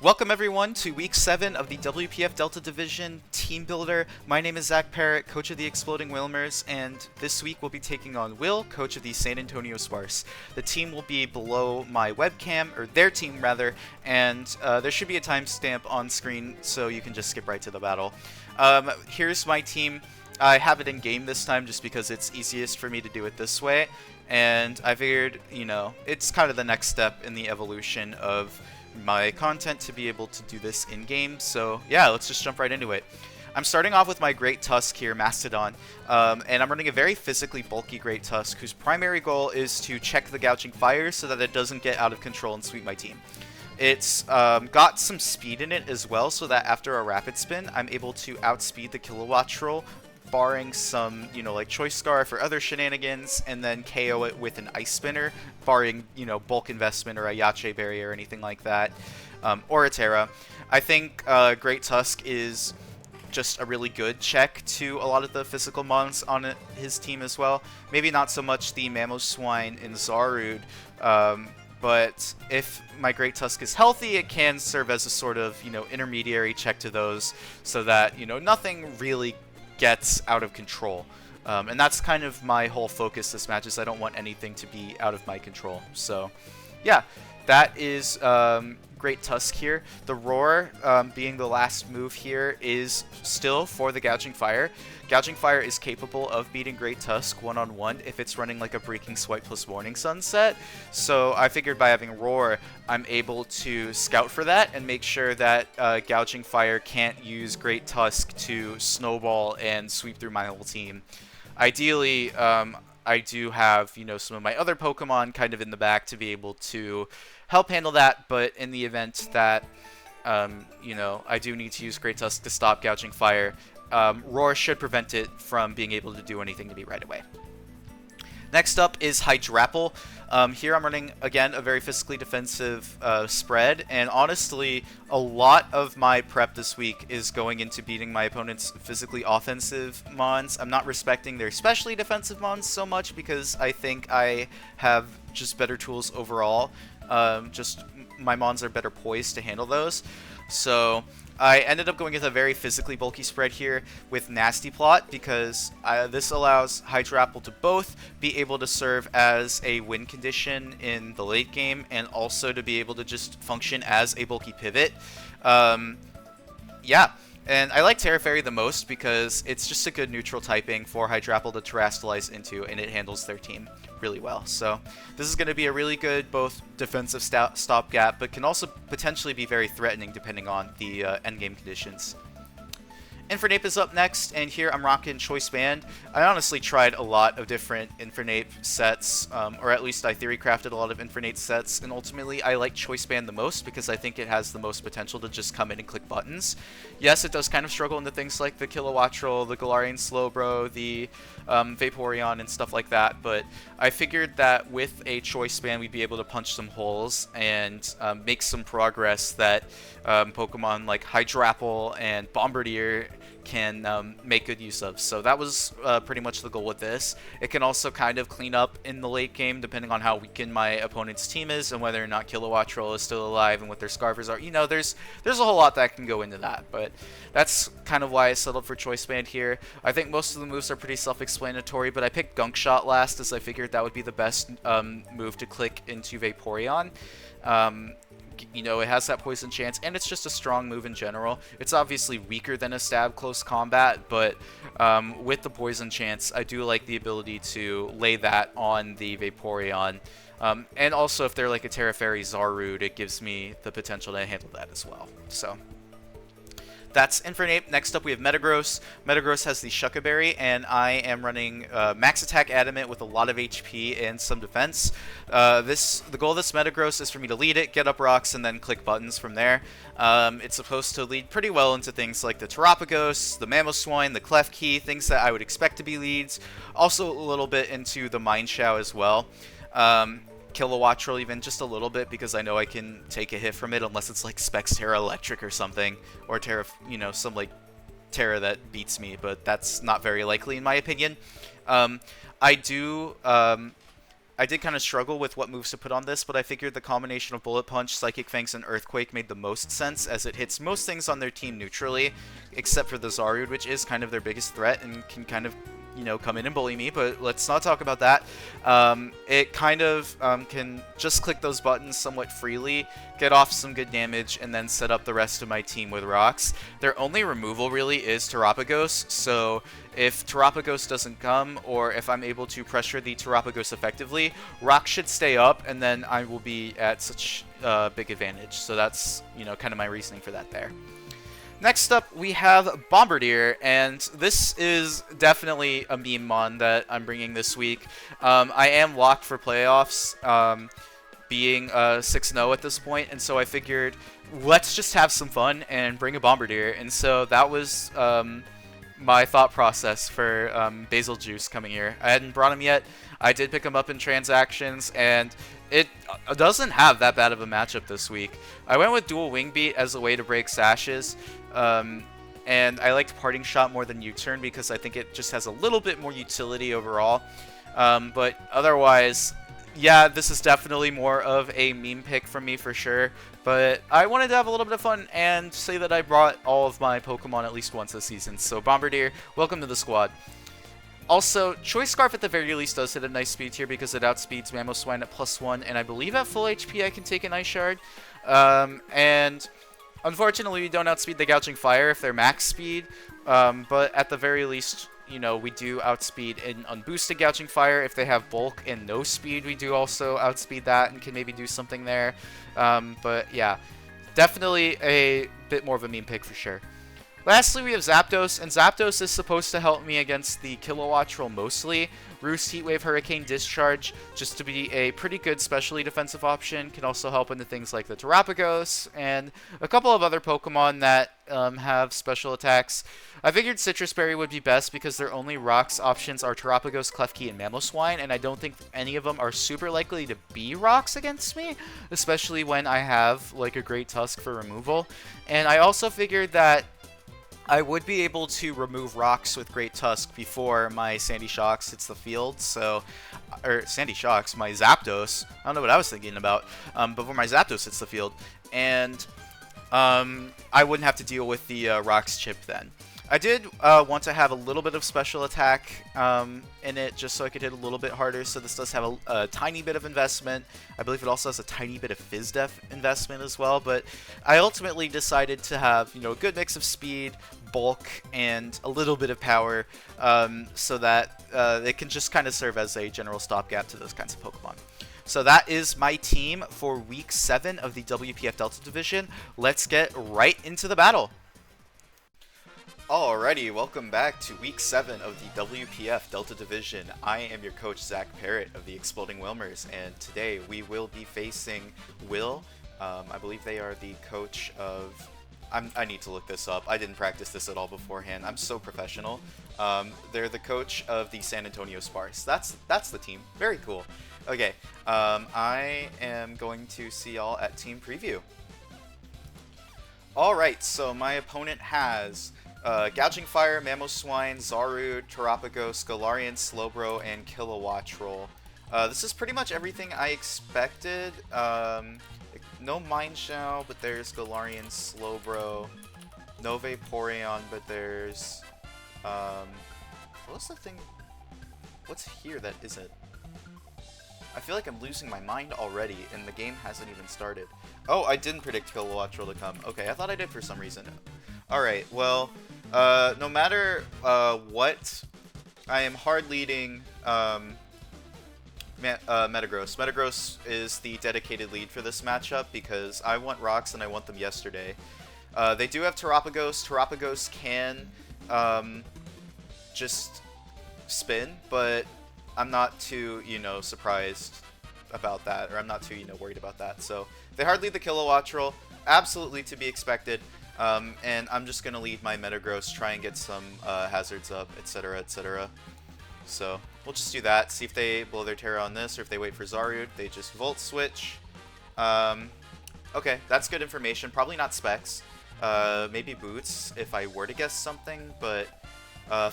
Welcome everyone to week 7 of the WPF Delta Division Team Builder. My name is Zach Parrott, coach of the Exploding Wilmers, and this week we'll be taking on Will, coach of the San Antonio Sparse. The team will be below my webcam, or their team rather, and there should be a timestamp on screen so you can just skip right to the battle. Here's my team. I have it in game this time just because it's easiest for me to do it this way, and I figured, it's kind of the next step in the evolution of my content to be able to do this in game. So yeah, let's just jump right into it. I'm starting off with my Great Tusk here, Mastodon, and I'm running a very physically bulky Great Tusk whose primary goal is to check the Gouging Fire so that it doesn't get out of control and sweep my team. It's got some speed in it as well, so that after a rapid spin, I'm able to outspeed the kilowatt troll, barring some, like Choice Scarf or other shenanigans, and then KO it with an Ice Spinner, barring, bulk investment or a Yache Berry or anything like that, or a Terra. I think Great Tusk is just a really good check to a lot of the physical mons on his team as well. Maybe not so much the Mamoswine and Zarud, but if my Great Tusk is healthy, it can serve as a sort of, intermediary check to those, so that, nothing really gets out of control. And that's kind of my whole focus this match, is I don't want anything to be out of my control. So yeah, that is Great Tusk here. The Roar, being the last move here, is still for the Gouging Fire. Gouging Fire is capable of beating Great Tusk one-on-one if it's running like a Breaking Swipe plus Morning Sunset. So I figured by having Roar, I'm able to scout for that and make sure that Gouging Fire can't use Great Tusk to snowball and sweep through my whole team. Ideally, I do have, some of my other Pokemon kind of in the back to be able to help handle that, but in the event that, I do need to use Great Tusk to stop Gouging Fire, Roar should prevent it from being able to do anything to me right away. Next up is Hydrapple. Here I'm running, again, a very physically defensive spread, and honestly, a lot of my prep this week is going into beating my opponent's physically offensive mons. I'm not respecting their specially defensive mons so much because I think I have just better tools overall. Just my mons are better poised to handle those. So I ended up going with a very physically bulky spread here with Nasty Plot because this allows Hydrapple to both be able to serve as a win condition in the late game and also to be able to just function as a bulky pivot. Yeah. And I like Terra Fairy the most because it's just a good neutral typing for Hydrapple to Terrastalize into, and it handles their team really well. So this is going to be a really good both defensive stopgap, but can also potentially be very threatening depending on the endgame conditions. Infernape is up next, and here I'm rocking Choice Band. I honestly tried a lot of different Infernape sets, or at least I theory crafted a lot of Infernape sets, and ultimately I like Choice Band the most because I think it has the most potential to just come in and click buttons. Yes, it does kind of struggle into things like the Kilowattrel, the Galarian Slowbro, the Vaporeon, and stuff like that, but I figured that with a Choice Band we'd be able to punch some holes and make some progress that Pokemon like Hydrapple and Bombirdier can make good use of. So that was pretty much the goal with this. It can also kind of clean up in the late game depending on how weakened my opponent's team is and whether or not Kilowattrel is still alive and what their Scarfers are. There's a whole lot that can go into that, but that's kind of why I settled for Choice Band here. I think most of the moves are pretty self-explanatory, but I picked Gunk Shot last as I figured that would be the best move to click into Vaporeon. It has that poison chance, and it's just a strong move in general. It's obviously weaker than a stab close combat, but with the poison chance, I do like the ability to lay that on the Vaporeon. And also, if they're like a Terra Fairy Zarud, it gives me the potential to handle that as well. So that's Infernape. Next up, we have Metagross. Metagross has the Shucca Berry, and I am running Max Attack Adamant with a lot of HP and some defense. The goal of this Metagross is for me to lead it, get up rocks, and then click buttons from there. It's supposed to lead pretty well into things like the Terapagos, the Mamoswine, the Klefki, things that I would expect to be leads. Also a little bit into the Mineshaw as well. Kilowattrel even just a little bit because I know I can take a hit from it unless it's like Specs Terra Electric or something, or Terra, some like Terra that beats me, but that's not very likely in my opinion. I do I did kind of struggle with what moves to put on this, but I figured the combination of Bullet Punch, Psychic Fangs, and Earthquake made the most sense, as it hits most things on their team neutrally, except for the Zarude, which is kind of their biggest threat and can kind of, come in and bully me, but let's not talk about that. It kind of can just click those buttons somewhat freely, get off some good damage, and then set up the rest of my team with rocks. Their only removal really is Terapagos, so if Terapagos doesn't come, or if I'm able to pressure the Terapagos effectively, rocks should stay up, and then I will be at such big advantage. So that's, kind of my reasoning for that there. Next up, we have Bombirdier, and this is definitely a meme mon that I'm bringing this week. I am locked for playoffs, being 6-0 at this point, and so I figured, let's just have some fun and bring a Bombirdier, and so that was my thought process for Basil Juice coming here. I hadn't brought him yet. I did pick him up in transactions, and it doesn't have that bad of a matchup this week. I went with Dual Wing Beat as a way to break sashes, and I liked Parting Shot more than U-Turn because I think it just has a little bit more utility overall. But otherwise, yeah, this is definitely more of a meme pick from me for sure. But I wanted to have a little bit of fun and say that I brought all of my Pokemon at least once this season. So Bombirdier, welcome to the squad. Also, Choice Scarf at the very least does hit a nice speed tier because it outspeeds Mamoswine at +1, and I believe at full HP I can take an Ice Shard. And unfortunately, we don't outspeed the Gouging Fire if they're max speed, but at the very least, we do outspeed an unboosted Gouging Fire. If they have bulk and no speed, we do also outspeed that and can maybe do something there. But yeah, definitely a bit more of a meme pick for sure. Lastly, we have Zapdos, and Zapdos is supposed to help me against the Kilowatt Troll mostly. Roost, Heatwave, Hurricane, Discharge, just to be a pretty good specially defensive option. Can also help into things like the Terapagos and a couple of other Pokemon that have special attacks. I figured Citrus Berry would be best because their only rocks options are Terapagos, Klefki, and Mamoswine, and I don't think any of them are super likely to be rocks against me, especially when I have like a Great Tusk for removal. And I also figured that I would be able to remove rocks with Great Tusk before my Sandy Shocks hits the field, or Sandy Shocks, my Zapdos, I don't know what I was thinking about, before my Zapdos hits the field, and I wouldn't have to deal with the rocks chip then. I did want to have a little bit of special attack in it just so I could hit a little bit harder, so this does have a tiny bit of investment. I believe it also has a tiny bit of Fizz Def investment as well, but I ultimately decided to have a good mix of speed, bulk, and a little bit of power so that it can just kind of serve as a general stopgap to those kinds of Pokemon. So that is my team for Week 7 of the WPF Delta Division. Let's get right into the battle. Alrighty, welcome back to Week 7 of the WPF Delta Division. I am your coach, Zach Parrott of the Exploding Wilmers, and today we will be facing Will. I believe they are the coach of... I need to look this up. I didn't practice this at all beforehand. I'm so professional. They're the coach of the San Antonio Sparse. That's the team. Very cool. Okay, I am going to see y'all at Team Preview. Alright, so my opponent has... Gouging Fire, Mamoswine, Zarude, Terapagos, Galarian, Slowbro, and Kilowatt Troll. This is pretty much everything I expected. No Mind Shell, but there's Galarian, Slowbro. No Vaporeon, but there's... what's the thing? What's here that isn't? I feel like I'm losing my mind already, and the game hasn't even started. Oh, I didn't predict Kilowatt Troll to come. Okay, I thought I did for some reason. Alright, well... no matter what, I am hard leading Metagross. Metagross is the dedicated lead for this matchup because I want rocks and I want them yesterday. They do have Terapagos. Terapagos can just spin, but I'm not too, surprised about that, or I'm not too, worried about that. So they hard lead the Kilowatt Troll, absolutely to be expected. And I'm just going to lead my Metagross, try and get some hazards up, etc., etc. So we'll just do that, see if they blow their Terra on this, or if they wait for Zarude, they just Volt Switch. Okay, that's good information. Probably not Specs. Maybe Boots if I were to guess something, but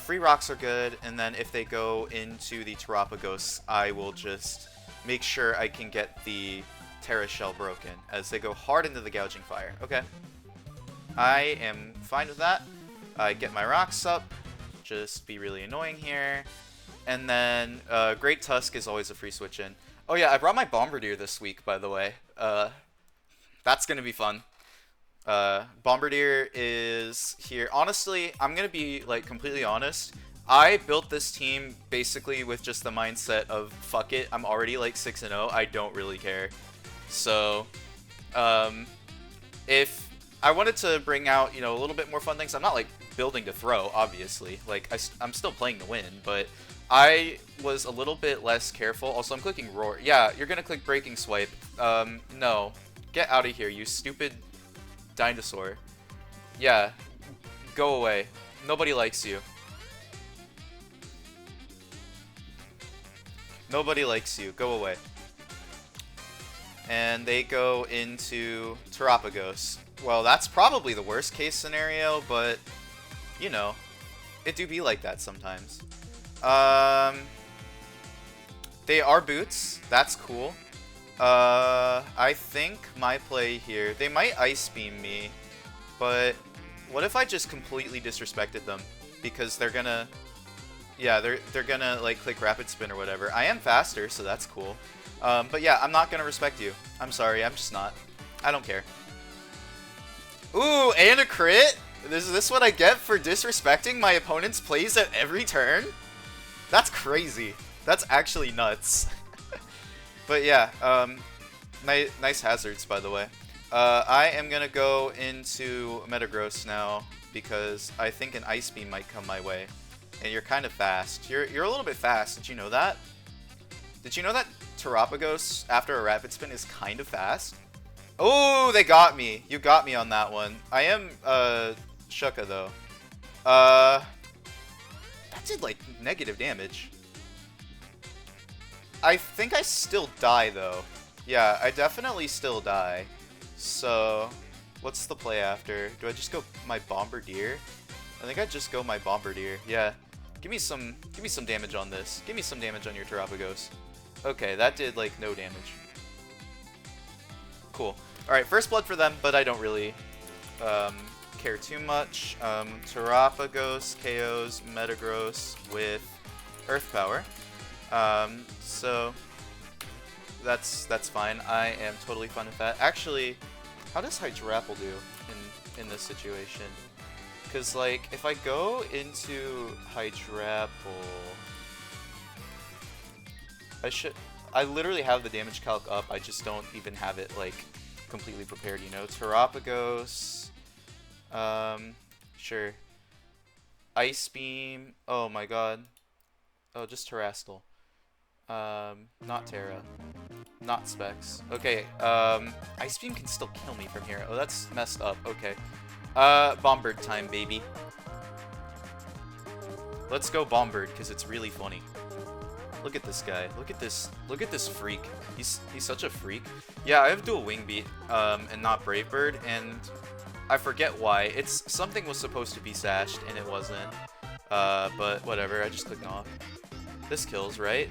free rocks are good, and then if they go into the Terapagos, I will just make sure I can get the Terra Shell broken as they go hard into the Gouging Fire. Okay. I am fine with that. I get my rocks up. Just be really annoying here. And then Great Tusk is always a free switch in. Oh yeah, I brought my Bombirdier this week, by the way. That's going to be fun. Bombirdier is here. Honestly, I'm going to be like completely honest. I built this team basically with just the mindset of fuck it, I'm already like 6-0, I don't really care. So, if I wanted to bring out, you know, a little bit more fun things, I'm not like building to throw, obviously. Like, I'm still playing to win, but I was a little bit less careful. Also, I'm clicking Roar. Yeah, you're gonna click Breaking Swipe. No. Get out of here, you stupid dinosaur. Yeah, go away. Nobody likes you. Nobody likes you. Go away. And they go into Terapagos. Well, that's probably the worst case scenario, but, you know, it do be like that sometimes. They are boots. That's cool. I think my play here, they might Ice Beam me, but what if I just completely disrespected them? Because they're gonna, yeah, they're gonna like click Rapid Spin or whatever. I am faster, so that's cool. But yeah, I'm not gonna respect you. I'm sorry, I'm just not. I don't care. Ooh, and a crit? Is this what I get for disrespecting my opponent's plays at every turn? That's crazy. That's actually nuts. But yeah, nice hazards, by the way. I am gonna go into Metagross now because I think an Ice Beam might come my way. And you're kind of fast. You're a little bit fast. Did you know that? Did you know that Terapagos, after a Rapid Spin, is kind of fast? Oh, they got me. You got me on that one. I am, Shuka, though. That did, like, negative damage. I think I still die, though. Yeah, I definitely still die. So, what's the play after? Do I just go my Bombirdier? I think I'd just go my Bombirdier. Yeah. Give me some damage on this. Give me some damage on your Terapagos. Okay, that did, like, no damage. Cool. Alright, first blood for them, but I don't really care too much. Terapagos KOs Metagross with Earth Power. So that's fine. I am totally fine with that. Actually, how does Hydrapple do in this situation? Because, like, if I go into Hydrapple, I literally have the damage calc up, I just don't even have it, like, completely prepared, you know? Terapagos, sure. Ice Beam, oh my god. Oh, just Terrastal. Not Terra. Not Specs. Okay, Ice Beam can still kill me from here. Oh, that's messed up, okay. Bombird time, baby. Let's go Bombird, because it's really funny. Look at this guy. Look at this freak. He's such a freak. Yeah, I have dual Wing Beat, and not Brave Bird, and I forget why. Something was supposed to be sashed, and it wasn't. But whatever, I just clicked off. This kills, right?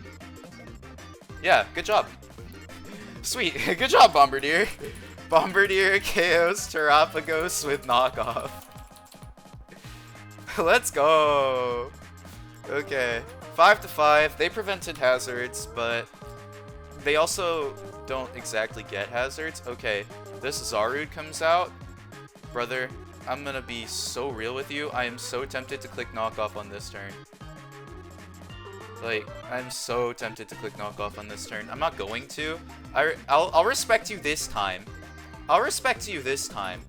Yeah, good job. Sweet, good job, Bombirdier. Bombirdier KOs Terapagos with knockoff. Let's go. Okay. 5-5. They prevented hazards, but they also don't exactly get hazards. Okay, this Zarude comes out. Brother, I'm gonna be so real with you. I am so tempted to click knockoff on this turn. Like, I'm so tempted to click knockoff on this turn. I'm not going to. I'll respect you this time. I'll respect you this time.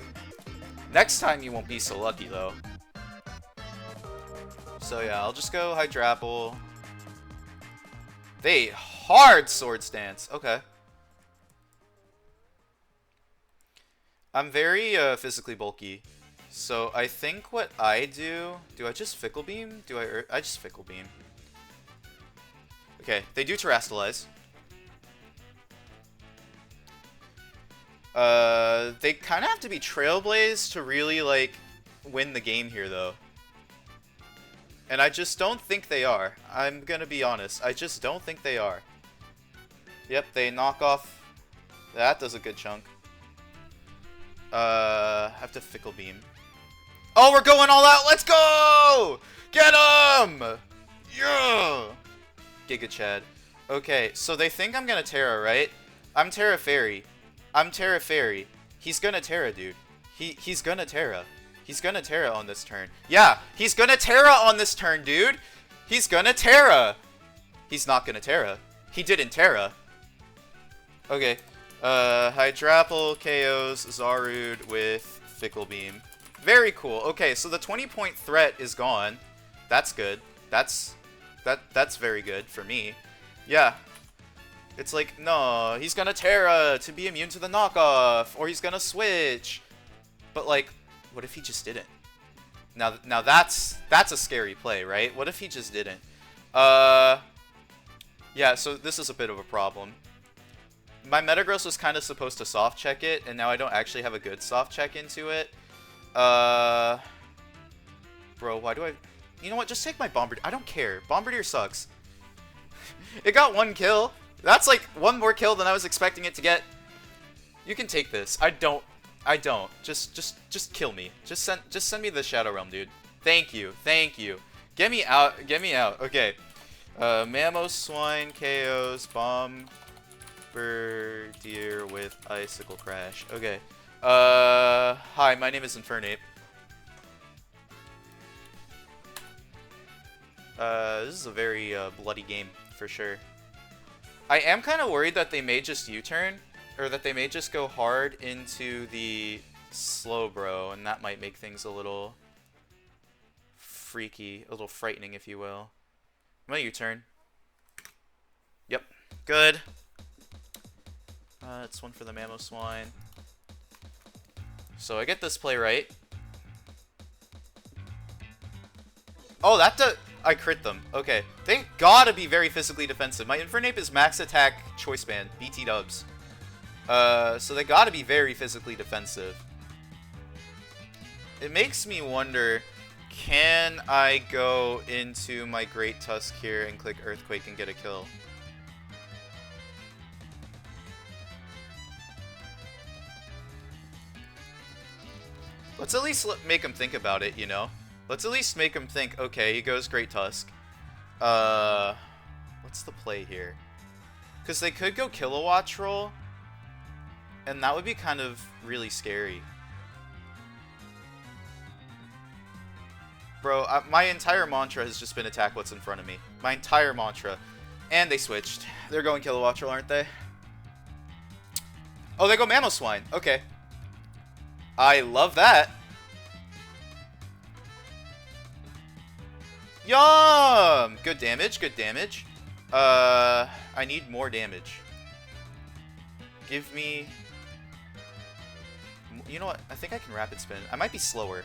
Next time you won't be so lucky, though. So yeah, I'll just go Hydrapple. They hard Sword Stance. Okay. I'm very physically bulky. So I think what I do I just Fickle Beam? I just Fickle Beam. Okay, they do Terrastalize. They kind of have to be Trailblaze to really, like, win the game here, though. And I just don't think they are. I'm gonna be honest. I just don't think they are. Yep, they knock off. That does a good chunk. Have to Fickle Beam. Oh, we're going all out. Let's go! Get him! Yeah! Giga Chad. Okay, so they think I'm gonna Terra, right? I'm Terra Fairy. I'm Terra Fairy. He's gonna Terra, dude. He's gonna Terra. He's gonna Terra on this turn. Yeah, he's gonna Terra on this turn, dude. He's gonna Terra. He's not gonna Terra. He didn't Terra. Okay. Hydrapple KOs Zarude with Fickle Beam. Very cool. Okay, so the 20-point threat is gone. That's good. That's very good for me. Yeah. It's like, no, he's gonna Terra to be immune to the knockoff, or he's gonna switch. But like, what if he just didn't? Now that's a scary play, right? What if he just didn't? Yeah, so this is a bit of a problem. My Metagross was kind of supposed to soft check it, and now I don't actually have a good soft check into it. Bro, why do I... You know what? Just take my Bombirdier. I don't care. Bombirdier sucks. It got 1 kill. That's like 1 more kill than I was expecting it to get. You can take this. I don't. Just kill me. Just send me the Shadow Realm, dude. Thank you. Thank you. Get me out. Get me out. Okay. Mamoswine KOs Bombirdier with Icicle Crash. Okay. Hi, my name is Infernape. This is a very bloody game for sure. I am kind of worried that they may just U-turn, or that they may just go hard into the Slowbro, and that might make things a little freaky, a little frightening, if you will. I'm gonna U-turn. Yep, good. It's 1 for the Mamoswine. So I get this play right. Oh, I crit them. Okay. They gotta be very physically defensive. My Infernape is max attack choice band. BT dubs. So they gotta be very physically defensive. It makes me wonder, can I go into my Great Tusk here and click Earthquake and get a kill? Let's at least make him think about it, you know? Let's at least make him think, okay, he goes Great Tusk. What's the play here? Because they could go Kilowatt Roll, and that would be kind of really scary. Bro, my entire mantra has just been attack what's in front of me. My entire mantra. And they switched. They're going Kilowatt Roll, aren't they? Oh, they go Mamoswine. Okay. I love that. Yum! Good damage, good damage. I need more damage. Give me... You know what? I think I can Rapid Spin. I might be slower.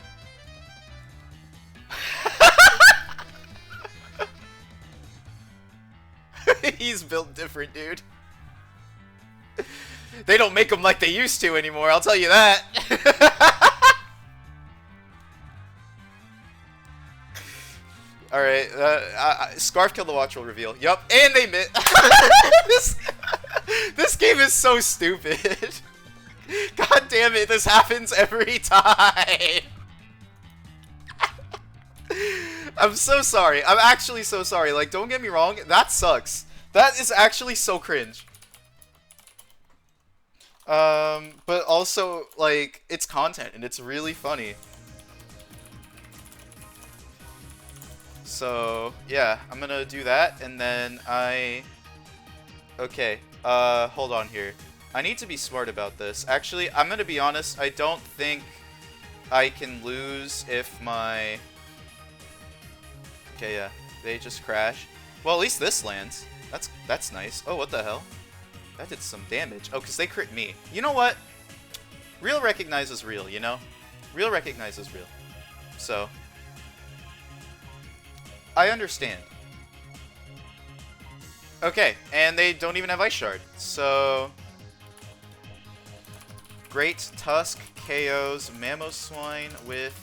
He's built different, dude. They don't make them like they used to anymore, I'll tell you that. Alright, Scarf killed the Watch Roll reveal. Yup, and they missed. This game is so stupid. God damn it, this happens every time. I'm so sorry. I'm actually so sorry. Like, don't get me wrong, that sucks. That is actually so cringe. But also, like, it's content, and it's really funny. So, yeah, I'm gonna do that, and then Okay, hold on here. I need to be smart about this. Actually, I'm gonna be honest, I don't think I can lose if my... Okay, yeah, they just crash. Well, at least this lands. That's nice. Oh, what the hell? That did some damage. Oh, because they crit me. You know what? Real recognizes real, you know? Real recognizes real. So... I understand. Okay, and they don't even have Ice Shard. So... Great Tusk KOs Mamoswine with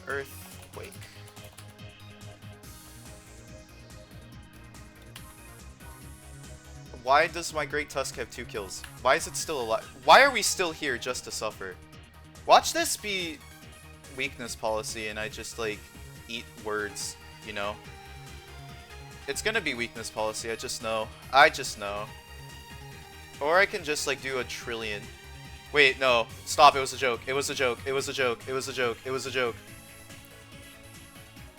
Earthquake. Why does my Great Tusk have 2 kills? Why is it still alive? Why are we still here just to suffer? Watch this be weakness policy and I just, like, eat words, you know? It's gonna be weakness policy, I just know. I just know. Or I can just, like, do a trillion. Wait, no. Stop, it was a joke. It was a joke. It was a joke. It was a joke. It was a joke.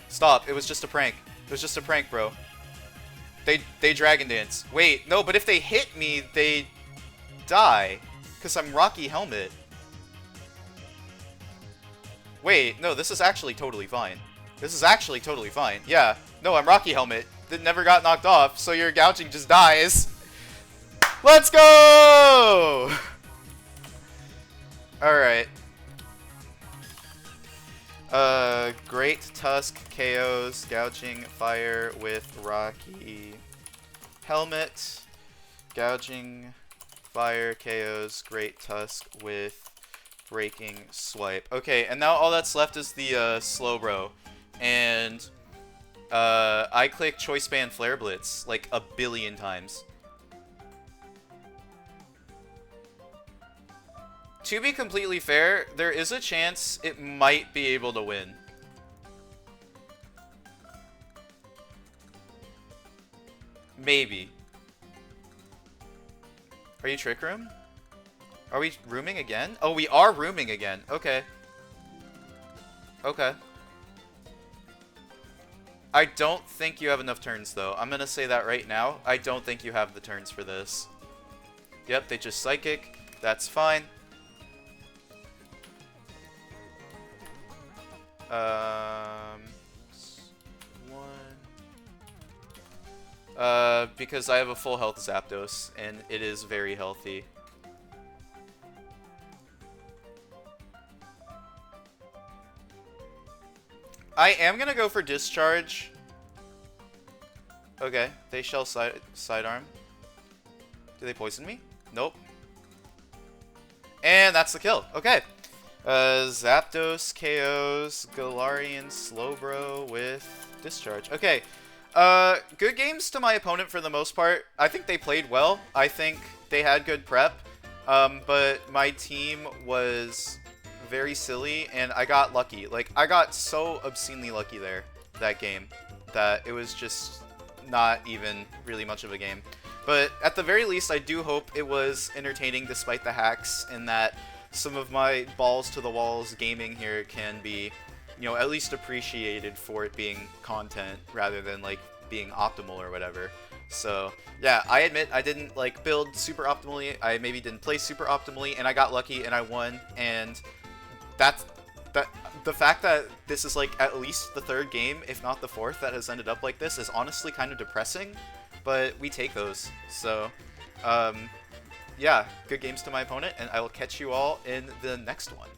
Stop, it was just a prank. It was just a prank, bro. They Dragon Dance. Wait, no, but if they hit me, they die. Because I'm Rocky Helmet. Wait, no, this is actually totally fine. This is actually totally fine. Yeah. No, I'm Rocky Helmet. That never got knocked off, so your gouging just dies. Let's go! Alright. Great Tusk KOs, gouging fire with Rocky Helmet. Gouging fire KOs, Great Tusk with breaking swipe. Okay, and now all that's left is the slow bro. And I click choice band flare blitz like a billion times. To be completely fair, there is a chance it might be able to win. Maybe. Are you Trick Room? Are we rooming again? Oh, we are rooming again. Okay. Okay. I don't think you have enough turns, though. I'm gonna say that right now. I don't think you have the turns for this. Yep, they just Psychic. That's fine. Because I have a full health Zapdos, and it is very healthy. I am gonna go for Discharge. Okay, they shall sidearm. Do they poison me? Nope. And that's the kill. Okay. Zapdos KOs Galarian Slowbro with Discharge. Okay. Good games to my opponent for the most part. I think they played well. I think they had good prep. But my team was very silly, and I got lucky. Like, I got so obscenely lucky there, that game, that it was just not even really much of a game. But at the very least, I do hope it was entertaining despite the hacks, and that some of my balls to the walls gaming here can be, you know, at least appreciated for it being content rather than, like, being optimal or whatever. So, yeah, I admit I didn't, like, build super optimally, I maybe didn't play super optimally, and I got lucky and I won, and the fact that this is, like, at least the 3rd game, if not the 4th, that has ended up like this is honestly kind of depressing, but we take those. So, yeah, good games to my opponent, and I will catch you all in the next one.